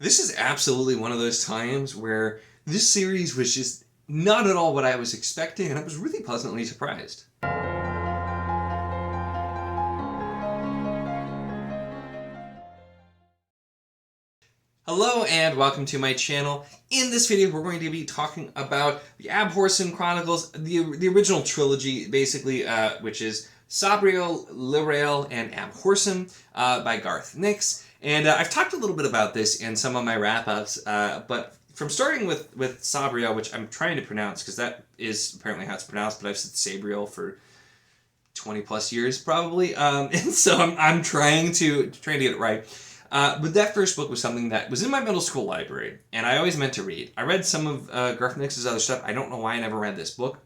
This is absolutely one of those times where this series was just not at all what I was expecting, and I was really pleasantly surprised. Hello and welcome to my channel. In this video we're going to be talking about the Abhorsen Chronicles, the original trilogy basically, which is Sabriel, Lirael, and Abhorsen by Garth. And I've talked a little bit about this in some of my wrap-ups, but from starting with Sabriel, which I'm trying to pronounce because that is apparently how it's pronounced, but I've said Sabriel for 20 plus years probably, and so I'm trying to get it right. But that first book was something that was in my middle school library, and I always meant to read. I read some of Garth Nix's other stuff. I don't know why I never read this book.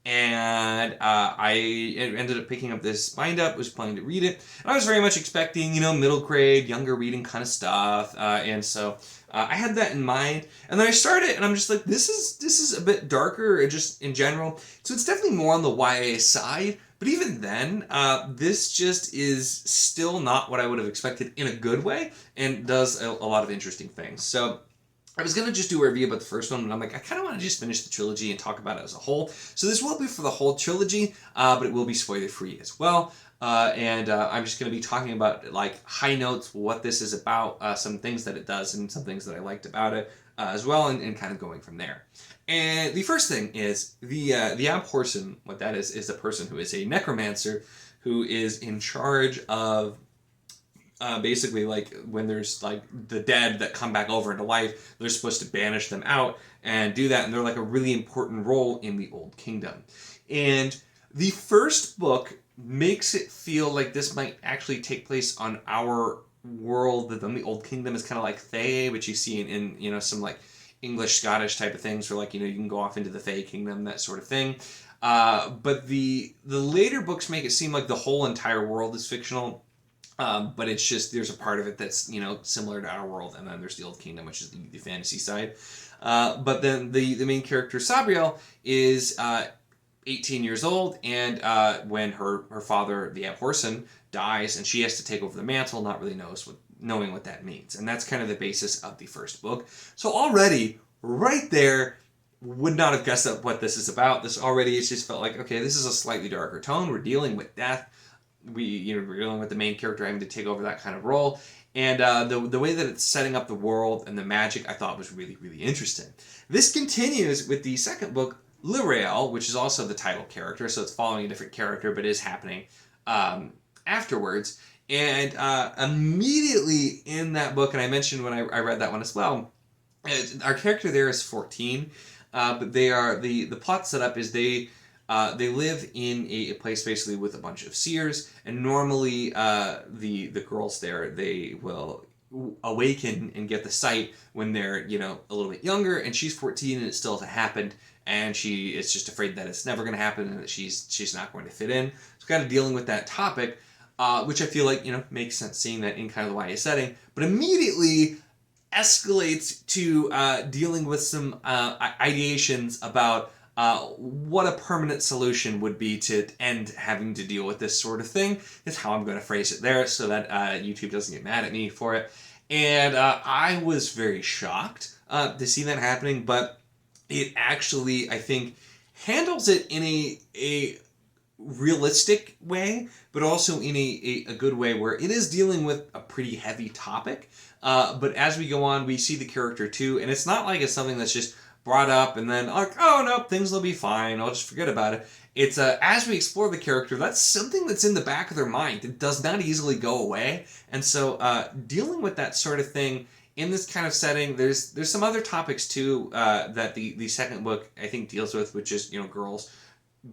And I ended up picking up this bind-up, was planning to read it. And I was very much expecting, middle grade, younger reading kind of stuff. And so I had that in mind. And then I started, and I'm just like, this is a bit darker, just in general. So it's definitely more on the YA side. But even then, this just is still not what I would have expected in a good way, and does a lot of interesting things. So I was going to just do a review about the first one, but I'm like, I kind of want to just finish the trilogy and talk about it as a whole. So this will be for the whole trilogy, but it will be spoiler-free as well. I'm just going to be talking about, like, high notes, what this is about, some things that it does, and some things that I liked about it as well, and kind of going from there. And the first thing is, the Abhorsen, what that is a person who is a necromancer who is in charge of basically, like, when there's, like, the dead that come back over into life, they're supposed to banish them out and do that, and they're, like, a really important role in the Old Kingdom. And the first book makes it feel like this might actually take place on our world, that then the Old Kingdom is kind of like Fae, which you see in some, like, English, Scottish type of things, where, like, you can go off into the Fae Kingdom, that sort of thing. But the later books make it seem like the whole entire world is fictional. But it's just, there's a part of it that's, similar to our world, and then there's the Old Kingdom, which is the fantasy side. But then the main character, Sabriel, is 18 years old, and when her father, the Abhorsen, dies, and she has to take over the mantle, not really knowing what that means. And that's kind of the basis of the first book. So already, right there, would not have guessed up what this is about. This already, it just felt like, okay, this is a slightly darker tone. We're dealing with death. We're dealing with the main character having to take over that kind of role. And the way that it's setting up the world and the magic, I thought was really, really interesting. This continues with the second book, Lirael, which is also the title character, so it's following a different character, but is happening afterwards. And immediately in that book, and I mentioned when I read that one as well, our character there is 14, but they are, the plot setup is they live in a place basically with a bunch of seers, and normally the girls there, they will awaken and get the sight when they're a little bit younger, and she's 14 and it still hasn't happened, and she is just afraid that it's never going to happen and that she's not going to fit in. So kind of dealing with that topic, which I feel like makes sense seeing that in kind of the YA setting, but immediately escalates to dealing with some ideations about what a permanent solution would be to end having to deal with this sort of thing, is how I'm going to phrase it there so that YouTube doesn't get mad at me for it. And I was very shocked to see that happening, but it actually, I think, handles it in a realistic way, but also in a good way where it is dealing with a pretty heavy topic. But as we go on, we see the character too, and it's not like it's something that's just brought up and then, like, oh no, things will be fine, I'll just forget about it. It's as we explore the character, that's something that's in the back of their mind. It does not easily go away. And so dealing with that sort of thing in this kind of setting, there's some other topics too that the second book, I think, deals with, which is, girls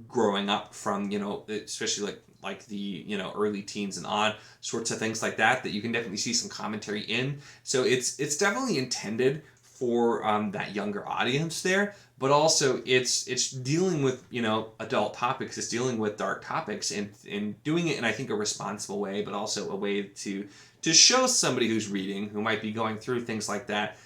growing up from, especially like the early teens and on, sorts of things like that you can definitely see some commentary in. So it's definitely intended for that younger audience there, but also it's dealing with adult topics, it's dealing with dark topics, and doing it in, I think, a responsible way, but also a way to show somebody who's reading, who might be going through things like that,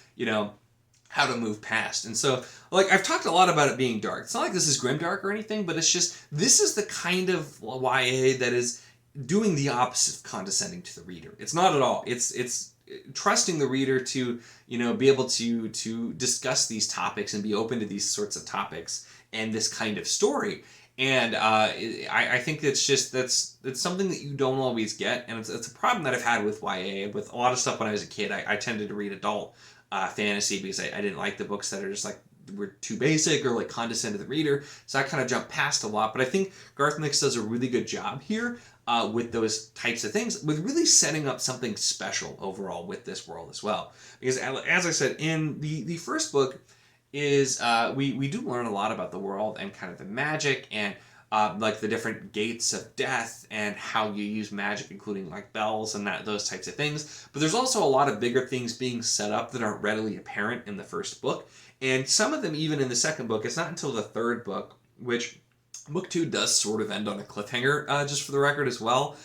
how to move past. And so, like, I've talked a lot about it being dark. It's not like this is grimdark or anything, but it's just, this is the kind of YA that is doing the opposite of condescending to the reader. It's not at all. It's trusting the reader to, be able to discuss these topics and be open to these sorts of topics and this kind of story. And I think that's something that you don't always get, and it's a problem that I've had with YA. With a lot of stuff when I was a kid, I tended to read adult fantasy because I didn't like the books that are just like were too basic or like condescend to the reader. So I kind of jumped past a lot. But I think Garth Nix does a really good job here with those types of things, with really setting up something special overall with this world as well. Because as I said, in the first book is we do learn a lot about the world and kind of the magic and like the different gates of death and how you use magic, including like bells and those types of things. But there's also a lot of bigger things being set up that aren't readily apparent in the first book. And some of them even in the second book. It's not until the third book, which book 2 does sort of end on a cliffhanger, just for the record as well.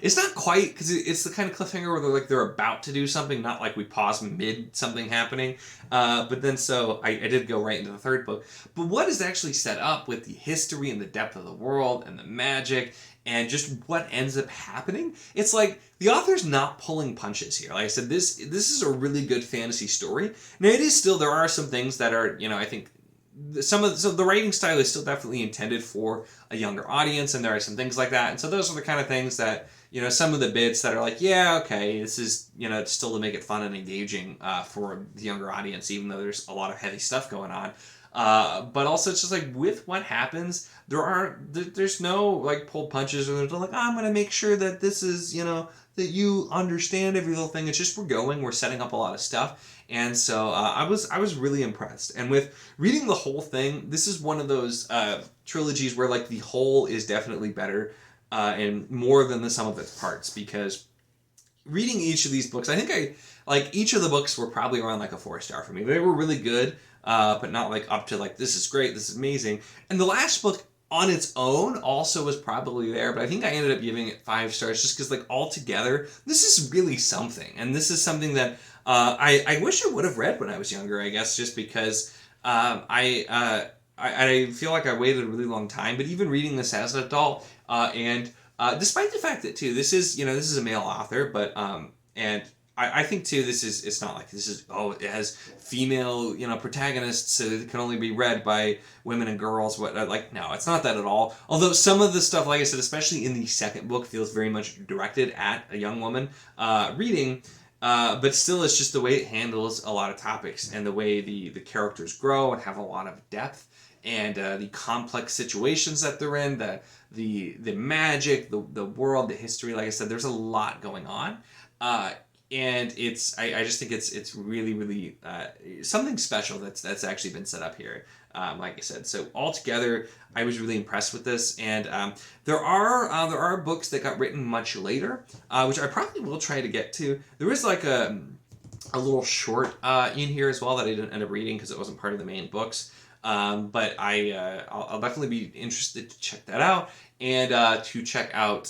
It's not quite, because it's the kind of cliffhanger where they're about to do something, not like we pause mid something happening. But then so I did go right into the third book. But what is actually set up with the history and the depth of the world and the magic and just what ends up happening, it's like the author's not pulling punches here. Like I said, this is a really good fantasy story. Now it is still, there are some things that are, I think so the writing style is still definitely intended for a younger audience, and there are some things like that. And so those are the kind of things that, some of the bits that are like, yeah, okay, this is, still to make it fun and engaging for the younger audience, even though there's a lot of heavy stuff going on. But also it's just like with what happens, there's no like pulled punches or there's like, I'm going to make sure that this is, that you understand every little thing. It's just we're setting up a lot of stuff. And so I was really impressed. And with reading the whole thing, this is one of those trilogies where like the whole is definitely better and more than the sum of its parts, because reading each of these books, I think each of the books were probably around like a 4-star for me. They were really good, but not like up to like, this is great, this is amazing. And the last book on its own also was probably there, but I think I ended up giving it 5 stars just because like altogether, this is really something. And this is something that I wish I would have read when I was younger, I guess, just because I feel like I waited a really long time. But even reading this as an adult, and despite the fact that too, this is a male author, but and I think too, it's not like this is, it has female, protagonists, so it can only be read by women and girls. No, it's not that at all. Although some of the stuff, like I said, especially in the second book, feels very much directed at a young woman reading. But still, it's just the way it handles a lot of topics and the way the characters grow and have a lot of depth, and the complex situations that they're in, the magic, the world, the history. Like I said, there's a lot going on. And I just think it's really, really something special that's actually been set up here. Like I said, so altogether, I was really impressed with this, and there are books that got written much later, which I probably will try to get to. There is like a little short in here as well that I didn't end up reading because it wasn't part of the main books. But I'll definitely be interested to check that out, and to check out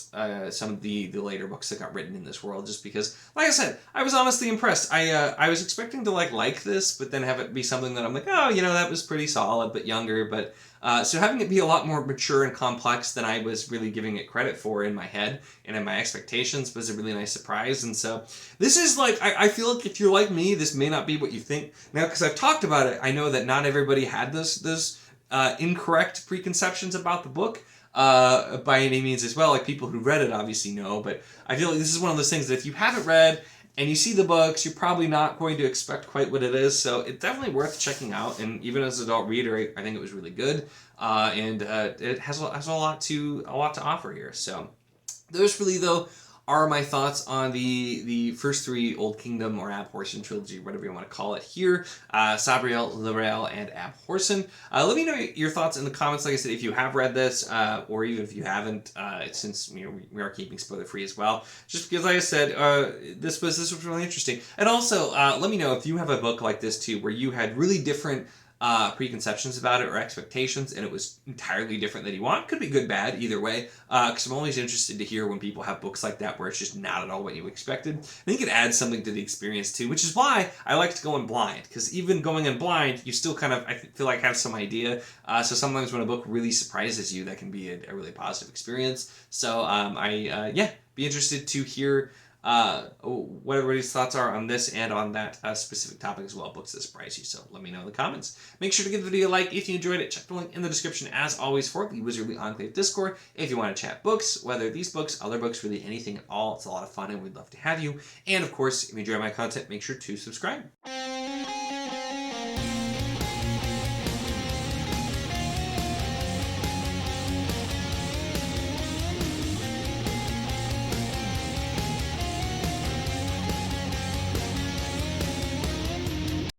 some of the later books that got written in this world, just because, like I said, I was honestly impressed. I was expecting to like this, but then have it be something that I'm like, that was pretty solid, but younger. But so having it be a lot more mature and complex than I was really giving it credit for in my head and in my expectations was a really nice surprise. And so this is like, I feel like if you're like me, this may not be what you think. Now, because I've talked about it, I know that not everybody had those incorrect preconceptions about the book by any means as well. Like people who read it obviously know, but I feel like this is one of those things that if you haven't read and you see the books, you're probably not going to expect quite what it is. So it's definitely worth checking out. And even as an adult reader, I think it was really good. And it has a lot to offer here. So those really, though, are my thoughts on the first 3 Old Kingdom or Abhorsen trilogy, whatever you want to call it here. Sabriel, Lirael, and Abhorsen. Let me know your thoughts in the comments, like I said, if you have read this, or even if you haven't, since we are keeping spoiler free as well. Just because, like I said, this was really interesting. And also, let me know if you have a book like this too, where you had really different preconceptions about it or expectations, and it was entirely different than you want. Could be good, bad, either way, because I'm always interested to hear when people have books like that where it's just not at all what you expected. I think it adds something to the experience too, which is why I like to go in blind, because even going in blind, you still kind of, I feel like, have some idea. So sometimes when a book really surprises you, that can be a really positive experience. So be interested to hear what everybody's thoughts are on this and on that specific topic as well. Books that surprise you. So let me know in the comments. Make sure to give the video a like if you enjoyed it. Check the link in the description as always for the Wizardly Enclave Discord if you want to chat books, whether these books, other books, really anything at all. It's a lot of fun and we'd love to have you. And of course, if you enjoy my content, make sure to subscribe.